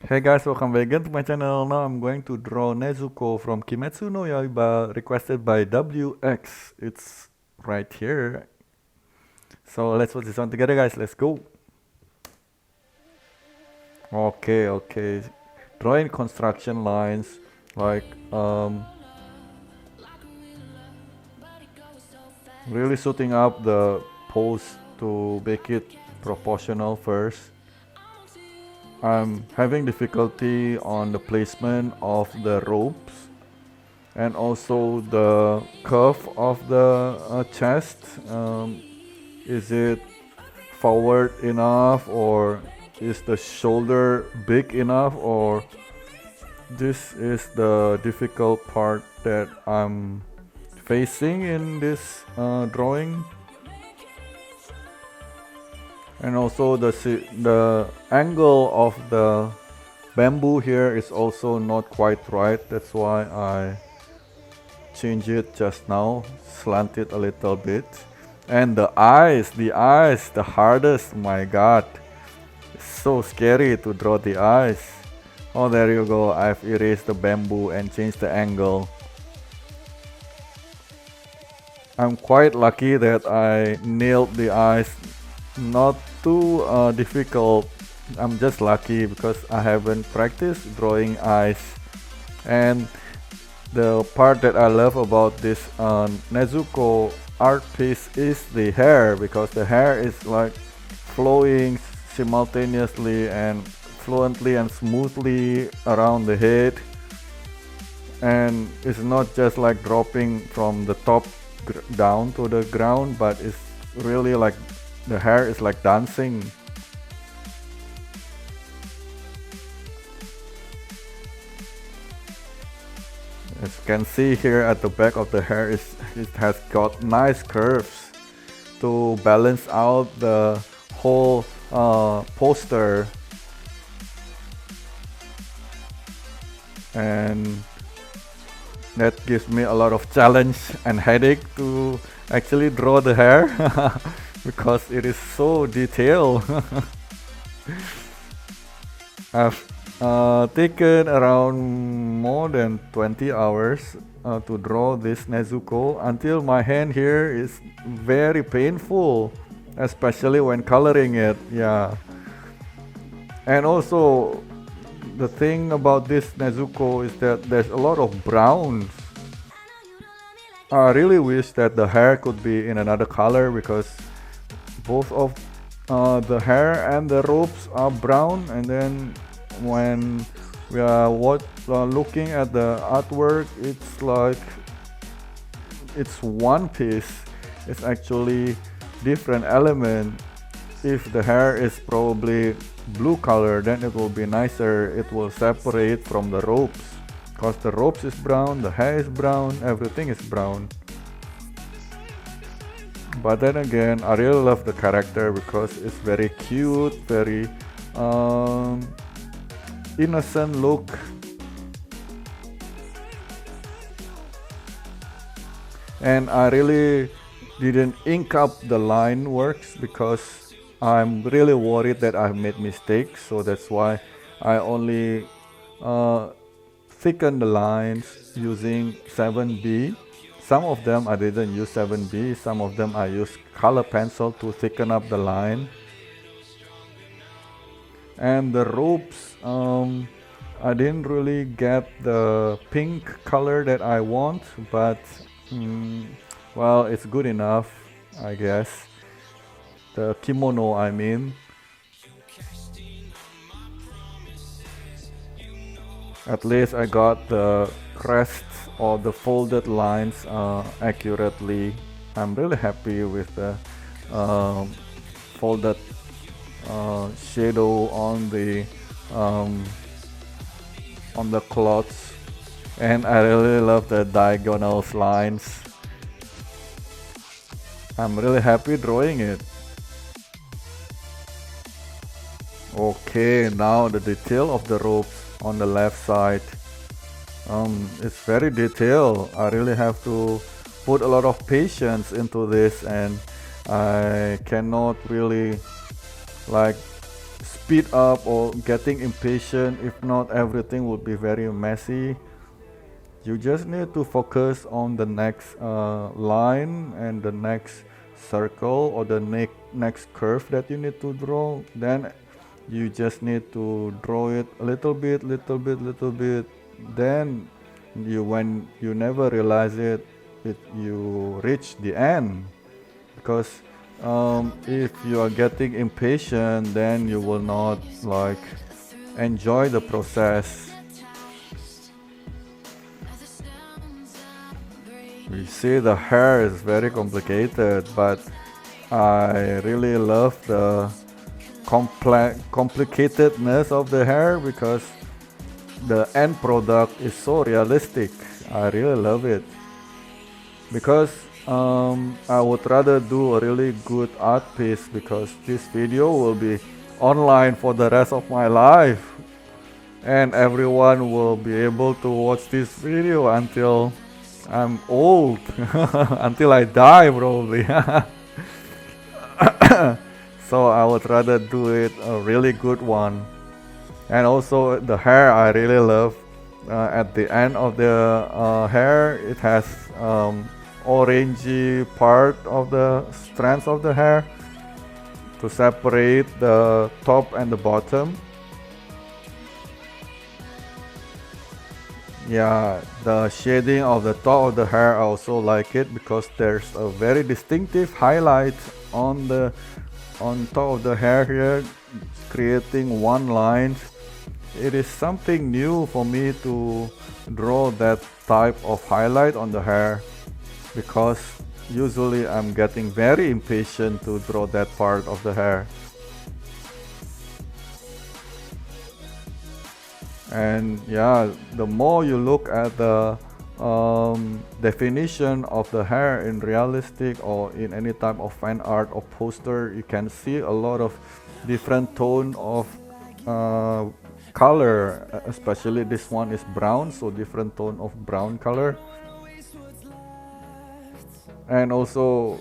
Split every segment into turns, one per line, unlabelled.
Hey guys, welcome back again to my channel. Now I'm going to draw Nezuko from Kimetsu no Yaiba, requested by WX. It's right here. So let's put this on together, guys. Let's go. Okay. Drawing construction lines, like really suiting up the pose to make it proportional first. I'm having difficulty on the placement of the ropes and also the curve of the chest. Is it forward enough, or is the shoulder big enough, or this is the difficult part that I'm facing in this drawing. And also the angle of the bamboo here is also not quite right. That's why I change it just now, slant it a little bit. And the eyes, the hardest. My god, it's so scary to draw the eyes. Oh, there you go. I've erased the bamboo and changed the angle. I'm quite lucky that I nailed the eyes. Not too difficult. I'm just lucky because I haven't practiced drawing eyes. And the part that I love about this Nezuko art piece is the hair, because the hair is like flowing simultaneously and fluently and smoothly around the head, and it's not just like dropping from the top down to the ground, but it's really like the hair is like dancing. As you can see here at the back of the hair, it has got nice curves to balance out the whole poster. And that gives me a lot of challenge and headache to actually draw the hair because it is so detailed. I've taken around more than 20 hours to draw this Nezuko, until my hand here is very painful, especially when coloring it. Yeah. And also, the thing about this Nezuko is that there's a lot of browns. I really wish that the hair could be in another color, because both of the hair and the ropes are brown, and then when we are looking at the artwork, it's like it's one piece. It's actually different element. If the hair is probably blue color, then it will be nicer. It will separate from the ropes, because the ropes is brown, the hair is brown, everything is brown. But then again, I really love the character because it's very cute, very innocent look. And I really didn't ink up the line works because I'm really worried that I've made mistakes. So that's why I only thicken the lines using 7B. Some of them I didn't use 7B, some of them I used color pencil to thicken up the line. And the ropes, I didn't really get the pink color that I want, but well, it's good enough, I guess. The kimono, I mean. At least I got the crest or the folded lines accurately. I'm really happy with the folded shadow on the cloths, and I really love the diagonal lines. I'm really happy drawing it. Okay, now the detail of the ropes on the left side. It's very detailed. I really have to put a lot of patience into this, and I cannot really like speed up or getting impatient. If not, everything would be very messy. You just need to focus on the next line and the next circle or the next curve that you need to draw. Then you just need to draw it a little bit. Then when you never realize it, you reach the end. Because if you are getting impatient, then you will not like enjoy the process. We see the hair is very complicated, but I really love the complicatedness of the hair because the end product is so realistic. I really love it because I would rather do a really good art piece because this video will be online for the rest of my life and everyone will be able to watch this video until I'm old, until I die probably. So I would rather do it a really good one. And also the hair I really love. At the end of the hair it has orangey part of the strands of the hair to separate the top and the bottom. Yeah, the shading of the top of the hair I also like it because there's a very distinctive highlight on top of the hair here, creating one line. It is something new for me to draw that type of highlight on the hair because usually I'm getting very impatient to draw that part of the hair. And yeah, the more you look at the definition of the hair in realistic or in any type of fan art or poster, you can see a lot of different tone of color, especially this one is brown, so different tone of brown color. And also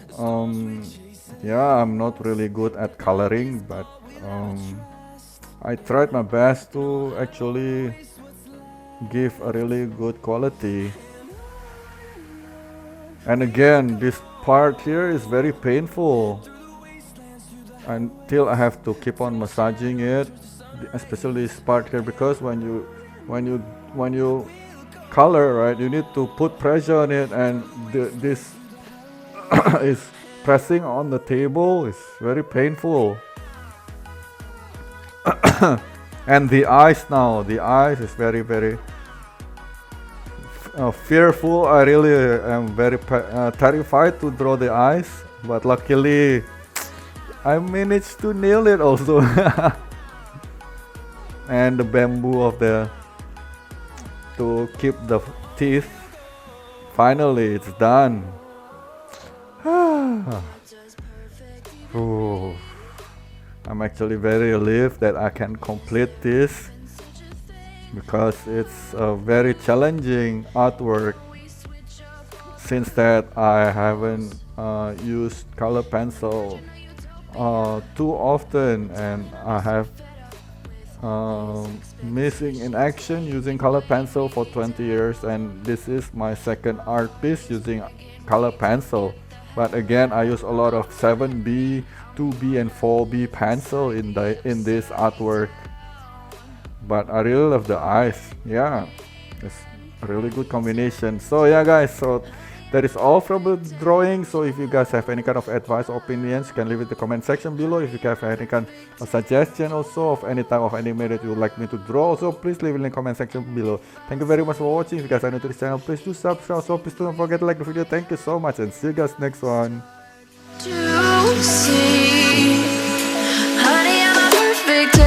yeah, I'm not really good at coloring, but I tried my best to actually give a really good quality. And again, this part here is very painful until I have to keep on massaging it, especially this part here, because when you color, right, you need to put pressure on it, and this is pressing on the table. It's very painful. And the eyes now, the eyes is very fearful. I really am very terrified to draw the eyes, but luckily I managed to nail it also. And the bamboo of to keep the teeth, finally it's done. Ooh. I'm actually very relieved that I can complete this because it's a very challenging artwork. Since that I haven't used color pencil too often, and I have missing in action using color pencil for 20 years, and this is my second art piece using color pencil. But again, I use a lot of 7B, 2B and 4B pencil in this artwork. But I really love the eyes. Yeah, it's a really good combination. So yeah guys, so that is all from the drawing. So if you guys have any kind of advice or opinions, you can leave it in the comment section below. If you have any kind of suggestion also of any type of anime that you would like me to draw, also please leave it in the comment section below. Thank you very much for watching. If you guys are new to this channel, please do subscribe. So please don't forget to like the video. Thank you so much and see you guys next one.
To see, honey, I'm a perfect